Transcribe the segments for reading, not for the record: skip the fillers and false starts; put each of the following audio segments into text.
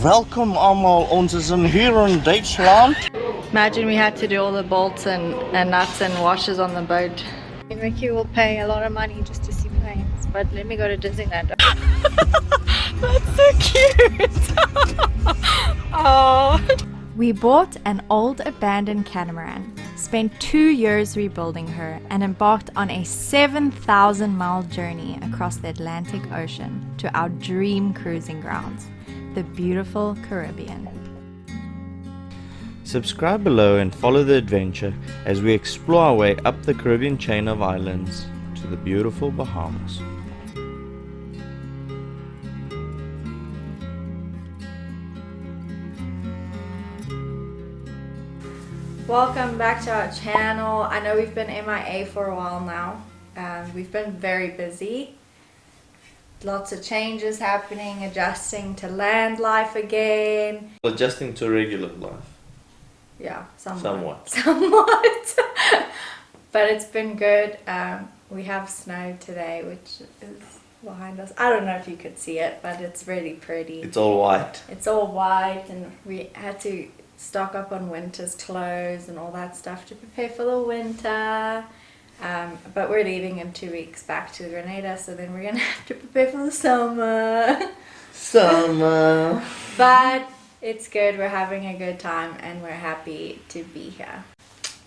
Welkom allemaal, ons is hier in Duitsland. Imagine we had to do all the bolts and nuts and washers on the boat. Mickey will pay a lot of money just to see planes, but let me go to Disneyland. That's so cute! Oh. We bought an old abandoned catamaran, spent 2 years rebuilding her, and embarked on a 7,000-mile journey across the Atlantic Ocean to our dream cruising grounds, the beautiful Caribbean. Subscribe below and follow the adventure as we explore our way up the Caribbean chain of islands to the beautiful Bahamas. Welcome back to our channel. I know we've been MIA for a while now. We've been very busy. Lots of changes happening, adjusting to land life again. Adjusting to regular life. Yeah, Somewhat. But it's been good. We have snow today, which is behind us. I don't know if you could see it, but it's really pretty. It's all white. It's all white, and we had to stock up on winter's clothes and all that stuff to prepare for the winter. But we're leaving in 2 weeks back to Grenada, so then we're gonna have to prepare for the summer. But it's good, we're having a good time and we're happy to be here.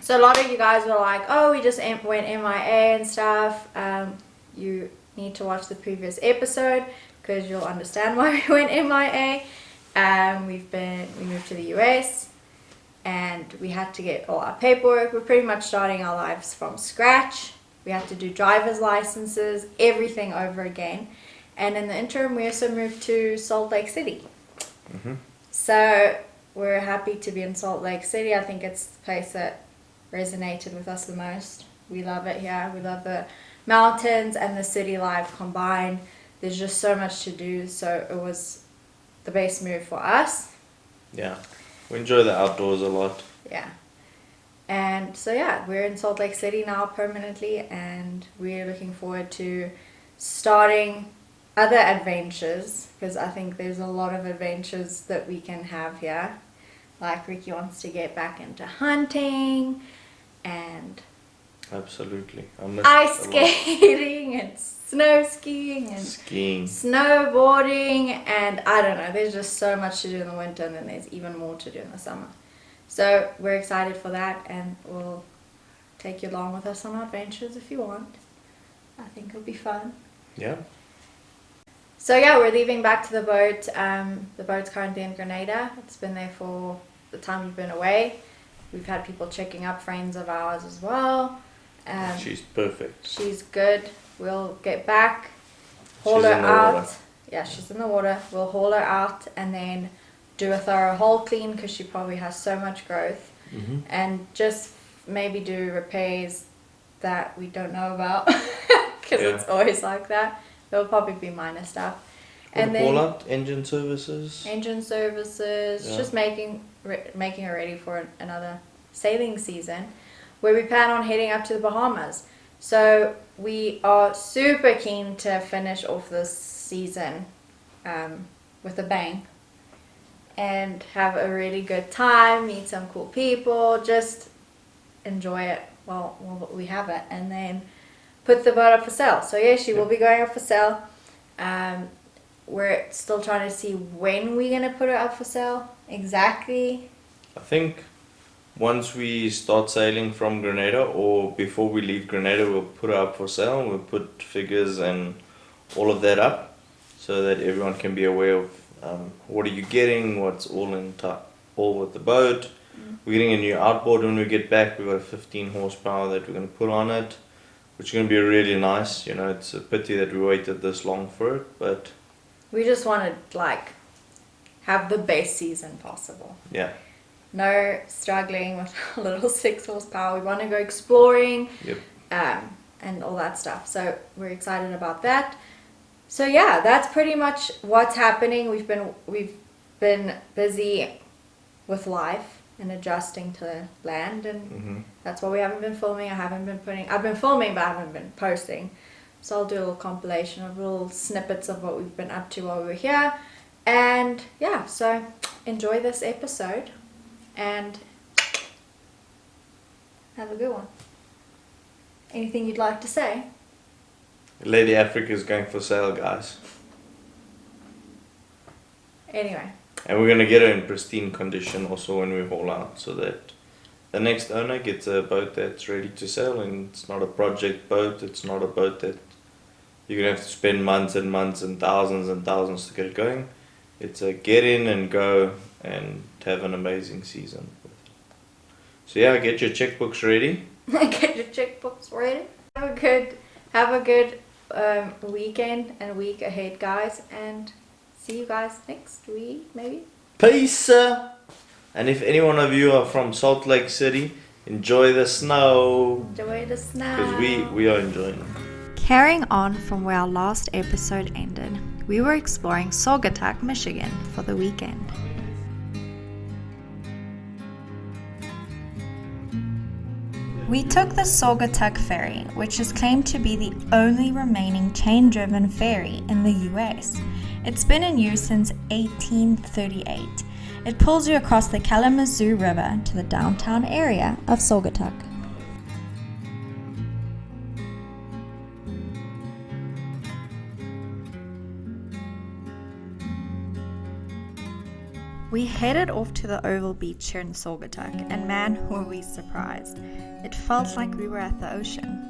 So a lot of you guys were like, oh, we just went MIA and stuff. You need to watch the previous episode because you'll understand why we went MIA. We moved to the US and we had to get all our paperwork. We're pretty much starting our lives from scratch. We had to do driver's licenses, everything over again. And in the interim, we also moved to Salt Lake City. Mm-hmm. So we're happy to be in Salt Lake City. I think it's the place that resonated with us the most. We love it here. We love the mountains and the city life combined. There's just so much to do. So it was the best move for us. Yeah, we enjoy the outdoors a lot. Yeah. And so yeah, we're in Salt Lake City now permanently, and we're looking forward to starting other adventures, because I think there's a lot of adventures that we can have here. Like Ricky wants to get back into hunting and Absolutely. ice skating and snow skiing and skiing, snowboarding, and I don't know, there's just so much to do in the winter, and then there's even more to do in the summer. So we're excited for that, and we'll take you along with us on our adventures if you want. I think it'll be fun. Yeah. So yeah, we're leaving back to the boat. The boat's currently in Grenada. It's been there for the time we've been away. We've had people checking up, friends of ours as well. She's perfect. She's good. We'll get back, haul her out. Yeah, she's in the water. We'll haul her out and then do a thorough hull clean because she probably has so much growth. Mm-hmm. And just maybe do repairs that we don't know about because it's always like that. There'll probably be minor stuff. And then haul out engine services. Just making her ready for another sailing season, where we plan on heading up to the Bahamas. So we are super keen to finish off this season with a bang and have a really good time, meet some cool people, just enjoy it while we have it, and then put the boat up for sale. So yeah, she will be going up for sale. We're still trying to see when we're going to put it up for sale exactly. I think once we start sailing from Grenada, or before we leave Grenada, we'll put it up for sale. We'll put figures and all of that up so that everyone can be aware of what are you getting, what's all with the boat. We're getting a new outboard when we get back. We've got a 15 horsepower that we're going to put on it, which is going to be really nice. You know, it's a pity that we waited this long for it, but we just want to have the best season possible. Yeah. No struggling with a little 6 horsepower. We want to go exploring. Yep. And all that stuff. So we're excited about that. So yeah, that's pretty much what's happening. We've been busy with life and adjusting to land, and that's why we haven't been filming. I've been filming, but I haven't been posting. So I'll do a little compilation of little snippets of what we've been up to while we were here. And yeah, so enjoy this episode and have a good one. Anything you'd like to say? Lady Africa is going for sale, guys. Anyway. And we're going to get her in pristine condition also when we haul out, so that the next owner gets a boat that's ready to sail, and it's not a project boat. It's not a boat that you're going to have to spend months and months and thousands to get it going. It's a get in and go and have an amazing season. So yeah, get your checkbooks ready. Get your checkbooks ready. Have a good weekend and week ahead, guys, and see you guys next week, maybe. Peace! And if any one of you are from Salt Lake City, enjoy the snow. Enjoy the snow. Because we are enjoying it. Carrying on from where our last episode ended, we were exploring Saugatuck, Michigan for the weekend. We took the Saugatuck ferry, which is claimed to be the only remaining chain-driven ferry in the US. It's been in use since 1838. It pulls you across the Kalamazoo River to the downtown area of Saugatuck. We headed off to the Oval Beach here in Saugatuck, and man, were we surprised. It felt like we were at the ocean.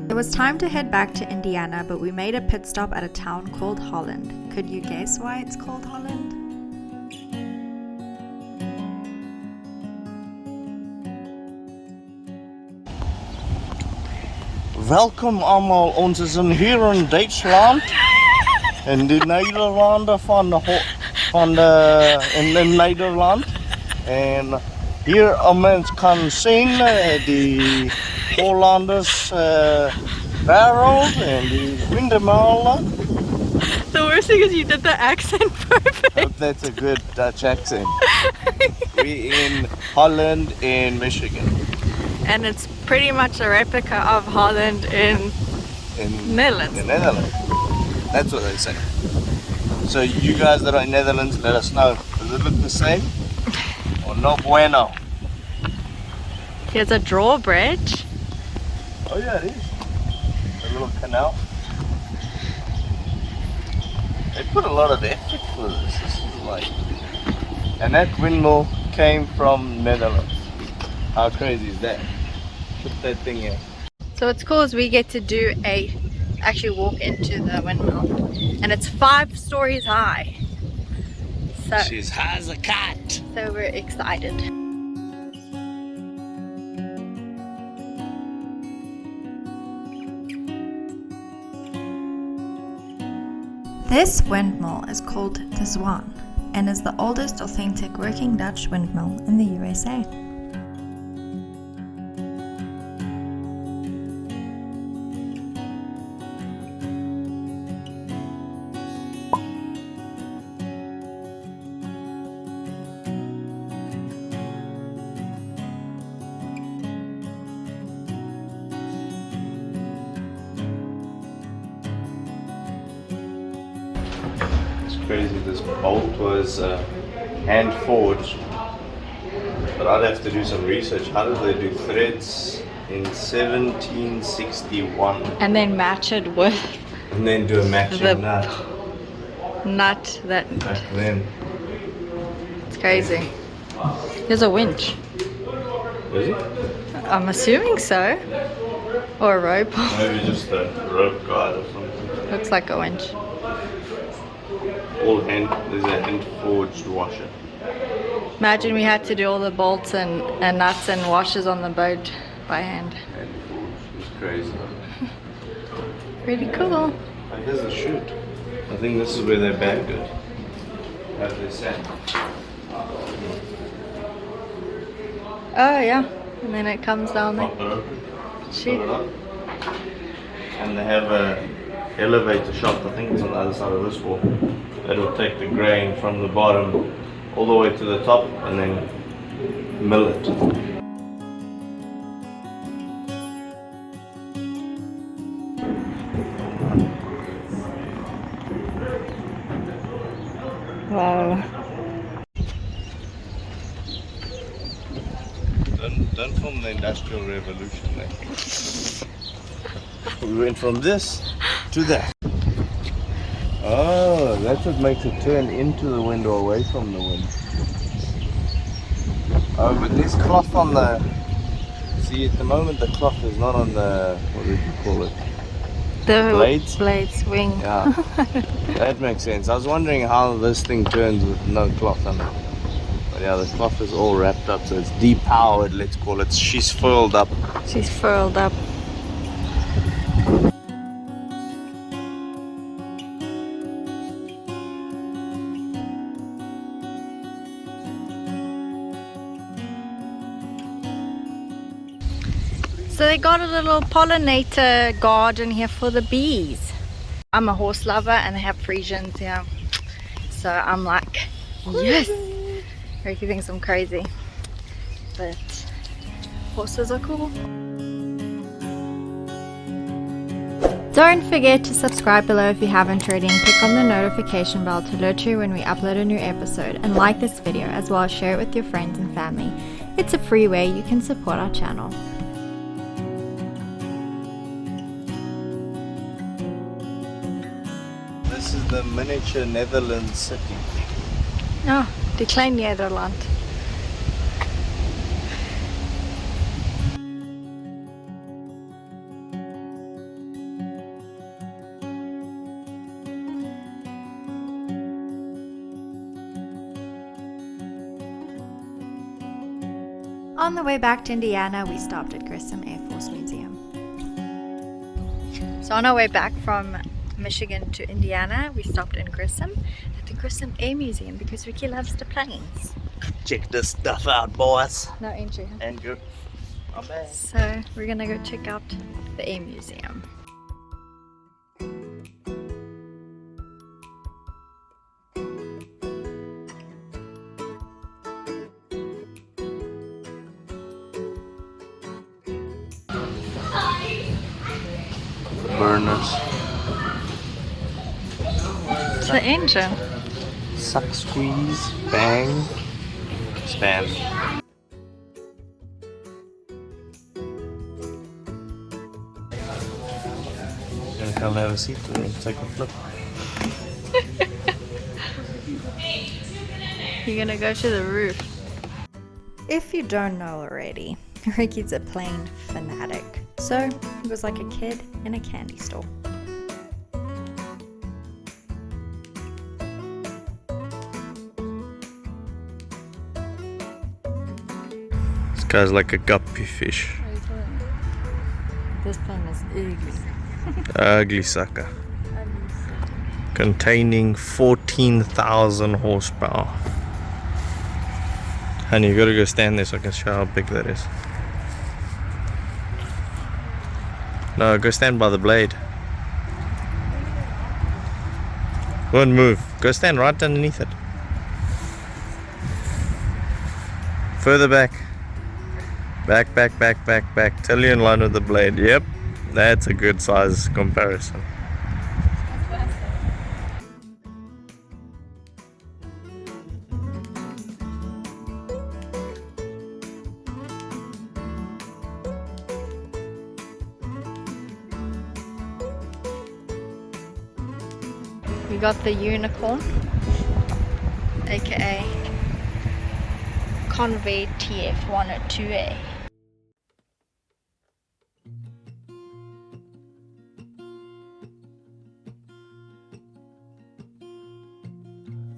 It was time to head back to Indiana, but we made a pit stop at a town called Holland. Could you guess why it's called Holland? Welkom allemaal, ons is hier in Duitsland. In de Nederlanden in Nederland. En hier mens kan zien die Hollanders wereld en die windmolen. The worst thing is you did the accent perfect. Oh, that's a good Dutch accent. We in Holland in Michigan. And it's pretty much a replica of Holland in Netherlands. In Netherlands. That's what they say. So you guys that are in Netherlands, let us know. Does it look the same? Or no bueno? Here's a drawbridge. Oh yeah, it is. A little canal. They put a lot of effort for this. This is like... And that windmill came from Netherlands. How crazy is that? Put that thing here. So what's cool is we get to do actually walk into the windmill, and it's 5 stories high. So She's high as a cat. So we're excited. This windmill is called the Swan and is the oldest authentic working Dutch windmill in the USA. Crazy, this bolt was hand forged, but I'd have to do some research. How did they do threads in 1761 And then match it with and then do a matching nut nut that back then? it's crazy. There's a winch. Is it? I'm assuming so. Or a rope. Maybe just a rope guide or something. Looks like a winch. There's a hand forged washer. Imagine we had to do all the bolts and nuts and washers on the boat by hand. Hand forged. It's crazy. Pretty cool. Oh, here's the chute. I think this is where they bagged it. Have they sand. Oh yeah. And then it comes down there. Pop it open, put Shoot. it up. And they have a elevator shaft, I think it's on the other side of this wall, that will take the grain from the bottom all the way to the top and then mill it. Wow. Don't film the Industrial Revolution there. We went from this to that. Oh, that's what makes it turn into the wind or away from the wind. Oh, but there's cloth on the... See, at the moment the cloth is not on the... What did you call it? The Blades? Blades wing. Yeah, that makes sense. I was wondering how this thing turns with no cloth on it. But yeah, the cloth is all wrapped up, so it's depowered, let's call it. She's furled up. She's furled up. So they got a little pollinator garden here for the bees. I'm a horse lover and they have Frisians here. So I'm like, yes! Ricky thinks I'm crazy. But horses are cool. Don't forget to subscribe below if you haven't already and click on the notification bell to alert you when we upload a new episode, and like this video as well as share it with your friends and family. It's a free way you can support our channel. This is the miniature Netherlands city. Oh, die klein Nederland. On the way back to Indiana, we stopped at Grissom Air Force Museum. So on our way back from Michigan to Indiana, we stopped in Grissom at the Grissom Air Museum because Ricky loves the planes. Check this stuff out, boys. No, ain't you? Andrew. I'm back. So we're gonna go check out the Air Museum. Burners. It's the engine. Suck, squeeze, bang, span. Gonna come have a seat and take a flip. You're gonna go to the roof. If you don't know already, Ricky's a plane fanatic. So he was like a kid in a candy store. This guy's like a guppy fish. This plane is ugly. Ugly sucker. Containing 14,000 horsepower. Honey, you gotta go stand there so I can show how big that is. No, go stand by the blade. Won't move. Go stand right underneath it. Further back. Back, back, back, back, back. Till you're in line with the blade. Yep. That's a good size comparison. We got the unicorn, aka Convey TF102A.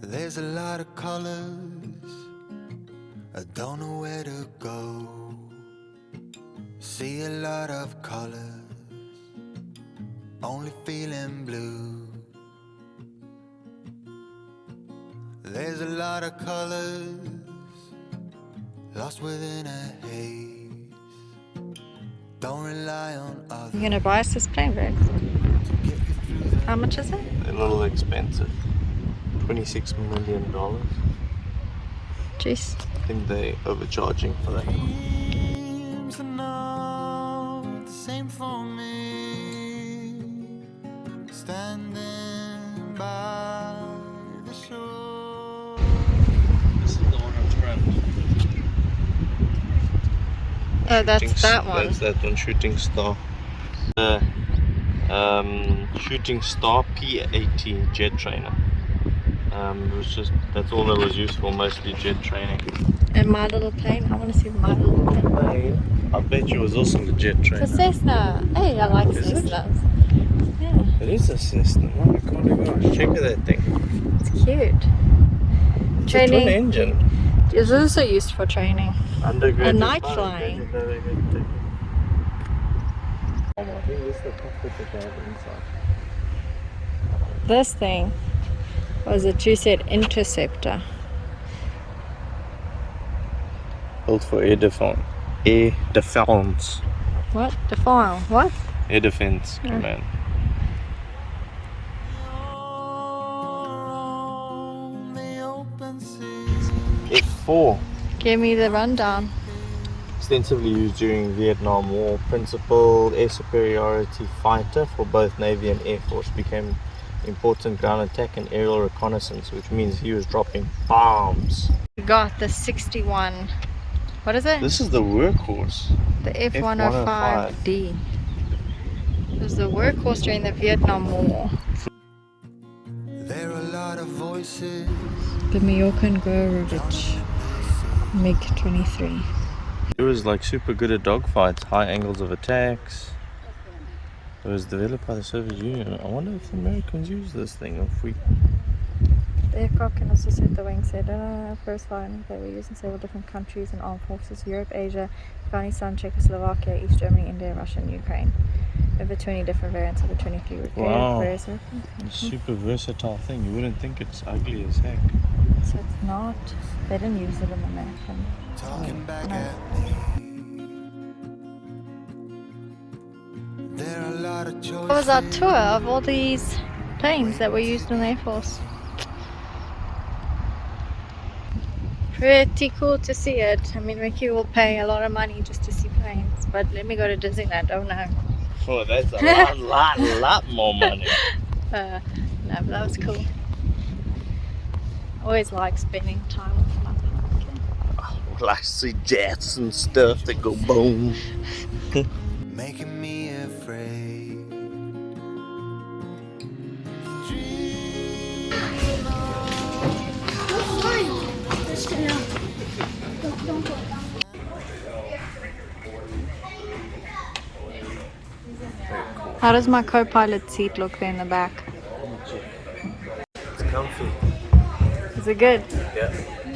There's a lot of colors, I don't know where to go. See a lot of colors, only feeling blue. There's a lot of colors, lost within a haze. Don't rely on others. You're gonna buy us this plane bag? How much is it? A little expensive. $26 million. Jeez. I think they overcharging for that. Dreams are not the same for me. Standing by the shore. This is the one in front. Oh, that's that one. That's that one, Shooting Star. Shooting Star P-80 jet trainer. It was just, that's all that was used for, mostly jet training. And My Little Plane. I want to see My Little Plane. I bet you it was also the jet trainer. It's a Cessna. Hey, I like Is it? Cessnas. Yeah, It is a Cessna. Oh my gosh, check out that thing. it's cute. It's Training. a twin engine. It's also used for training. Undergraduate And night pilot, flying. graduate navigator. I think this is the cockpit that they have inside. This thing was a two-set interceptor. Built for air defense. Air defense. What? Defile. What? Air defense command. On the open sea. F4. Give me the rundown. Extensively used during Vietnam War. Principal air superiority fighter for both Navy and Air Force. Became important ground attack and aerial reconnaissance, which means he was dropping bombs. We got the 61. What is it? This is the workhorse. The F-105D. It was the workhorse during the Vietnam War. There are a lot of voices. The Mallorcan Gorovich MiG-23. It was like super good at dogfights, high angles of attacks. It was developed by the Soviet Union. I wonder if the Americans use this thing, or if we... The aircraft can also set the wing set. First flying they were used in several different countries and armed forces: Europe, Asia, Afghanistan, Czechoslovakia, East Germany, India, Russia, and Ukraine. Over 20 different variants of the 23 were created. Wow. Various aircraft. Super versatile thing. You wouldn't think it's ugly as heck. So it's not. They didn't use it in American. Talking back no. at me. There are a lot of choices. What was our tour of all these planes that were used in the Air Force? Pretty cool to see it. I mean, Ricky will pay a lot of money just to see planes, but let me go to Disneyland. Oh no. Oh, that's a lot more money. No, but that was cool. Always like spending time with my park. Like I see jets and stuff that go boom. Making me afraid. How does my co-pilot seat look there in the back? It's comfy. Is it good? Yeah.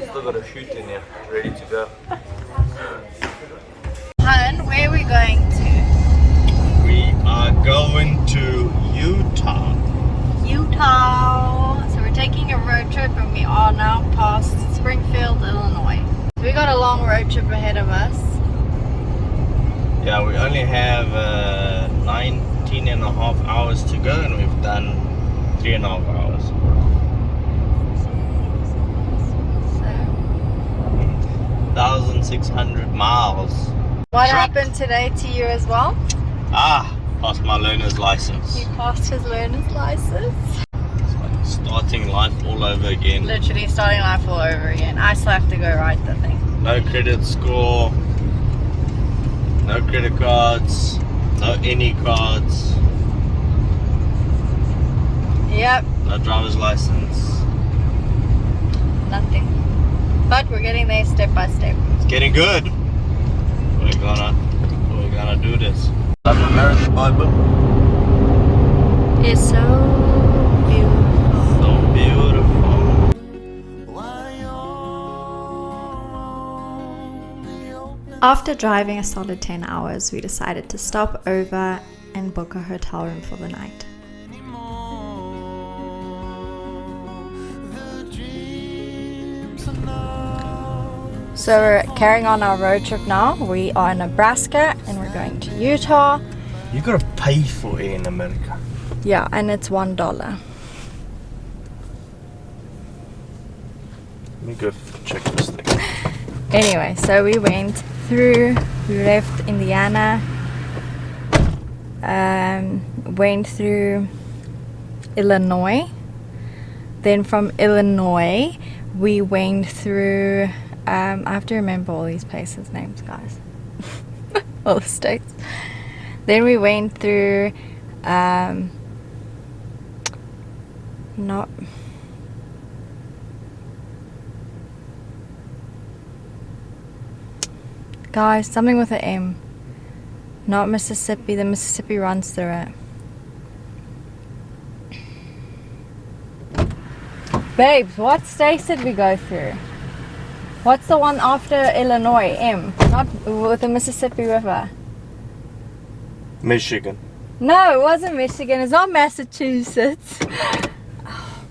Still got a chute in here, ready to go. Hun, where are we going to? We are going to Utah. Utah. So we're taking a road trip and we are now past Springfield, Illinois. We got a long road trip ahead of us. Yeah, we only have 19 and a half hours to go, and we've done 3.5 hours. So, 1,600 miles. what Truck. happened today to you as well? Passed my learner's license. He passed his learner's license. It's like starting life all over again. Literally starting life all over again. I still have to go write the thing. No credit score, no credit cards, no any cards, Yep, no driver's license. nothing. But we're getting there step by step. It's getting good. We're gonna do this. Love American Bible. It's so beautiful. So beautiful. After driving a solid 10 hours, we decided to stop over and book a hotel room for the night. So we're carrying on our road trip now. We are in Nebraska and we're going to Utah. You gotta pay for air in America. Yeah, and it's $1. Let me go check this thing. Anyway, so we left Indiana, went through Illinois. Then from Illinois, we went through, I have to remember all these places' names, guys. All the states. Then we went through, guys, something with an M. Not Mississippi. The Mississippi runs through it. Babes, what states did we go through? What's the one after Illinois? M. Not with the Mississippi River. Michigan. No, it wasn't Michigan. It's not Massachusetts.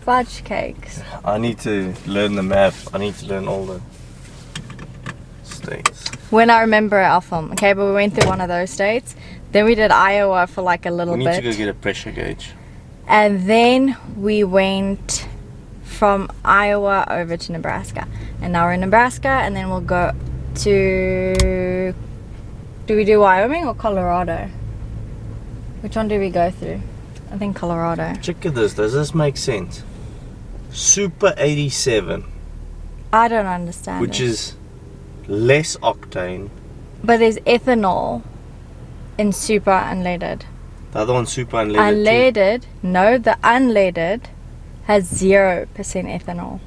Fudge cakes. I need to learn the map. I need to learn all the states. When I remember, I'll film. Okay, but we went through one of those states. Then we did Iowa for like a little We need bit. to go get a pressure gauge. And then we went from Iowa over to Nebraska. And now we're in Nebraska, and then we'll go to... Do we do Wyoming or Colorado? Which one do we go through? I think Colorado. Check at this. Does this make sense? Super 87, I don't understand which it. is less octane. But there's ethanol in super unleaded. The other one's super unleaded. Unleaded? No, the unleaded has 0% ethanol.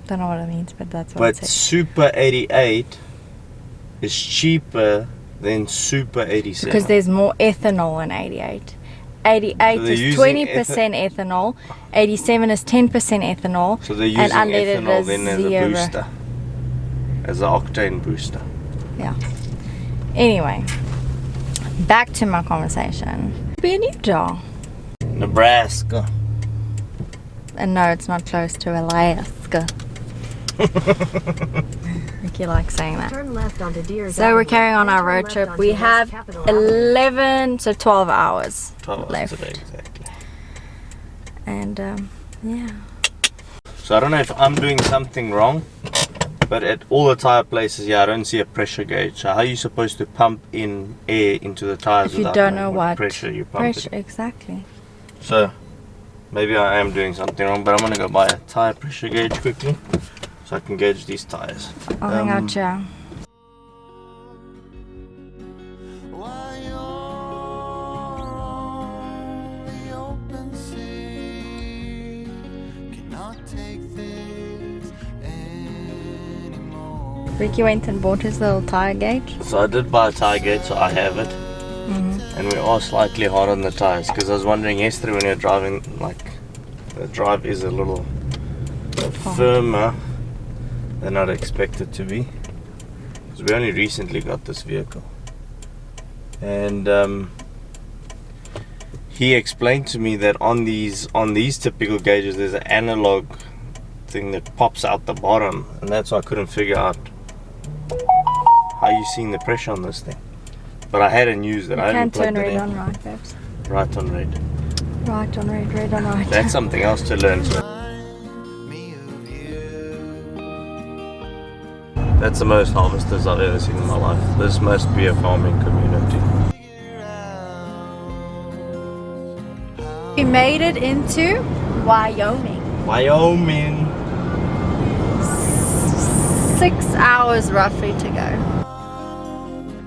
Don't know what it means, but that's what But it says. super 88 is cheaper than super 87. Because there's more ethanol in 88. 88 So they're is using 20% ethanol. 87 is 10% ethanol. So they're using and unleaded ethanol is then as 0. a booster. As an octane booster. Yeah. Anyway, back to my conversation. Be in Utah. Nebraska. And no, it's not close to Alaska. Ricky likes saying that. Turn left onto Deers So we're Avenue, carrying on then our turn road left trip. onto We West have Capitol Avenue. 11 to 12 hours 12 hours left. today, exactly. And yeah. So I don't know if I'm doing something wrong, but at all the tire places, yeah, I don't see a pressure gauge. So how are you supposed to pump in air into the tires If you without don't knowing know what pressure you pump pressure, it? exactly. So maybe I am doing something wrong, but I'm gonna go buy a tire pressure gauge quickly so I can gauge these tires. I'll hang out ya. While you're on the open sea, cannot take this anymore. Ricky went and bought his little tire gauge. So I did buy a tire gauge, so I have it. And we are slightly hard on the tires because I was wondering yesterday when you're driving, like the drive is a little firmer than I'd expect it to be, because we only recently got this vehicle. And he explained to me that on these typical gauges there's an analog thing that pops out the bottom, and that's why I couldn't figure out how you seeing the pressure on this thing. But I hadn't used it. You I can hadn't turn plugged it red in. on right, babes. Right on red. Right on red, red on right. That's something else to learn. So Me of you. that's the most harvesters I've ever seen in my life. This must be a farming community. We made it into Wyoming. Wyoming. 6 hours roughly to go.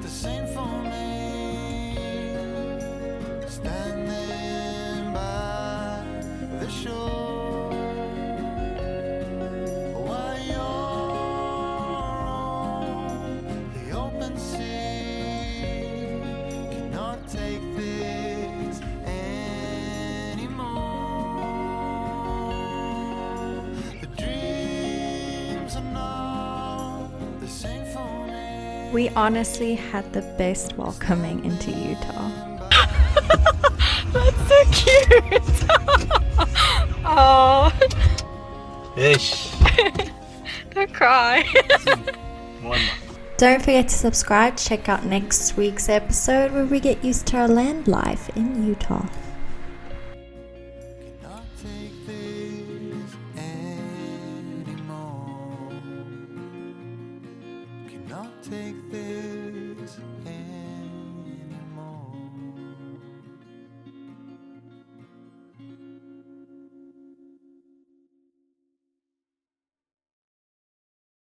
The same for me, standing by the shore. While you're on the open sea, cannot take this anymore. The dreams are not the same for me. We honestly had the best welcoming into Utah. That's so cute. Oh, Ish. Don't cry. One. Don't forget to subscribe. Check out next week's episode where we get used to our land life in Utah. Cannot take this anymore. Cannot take this anymore.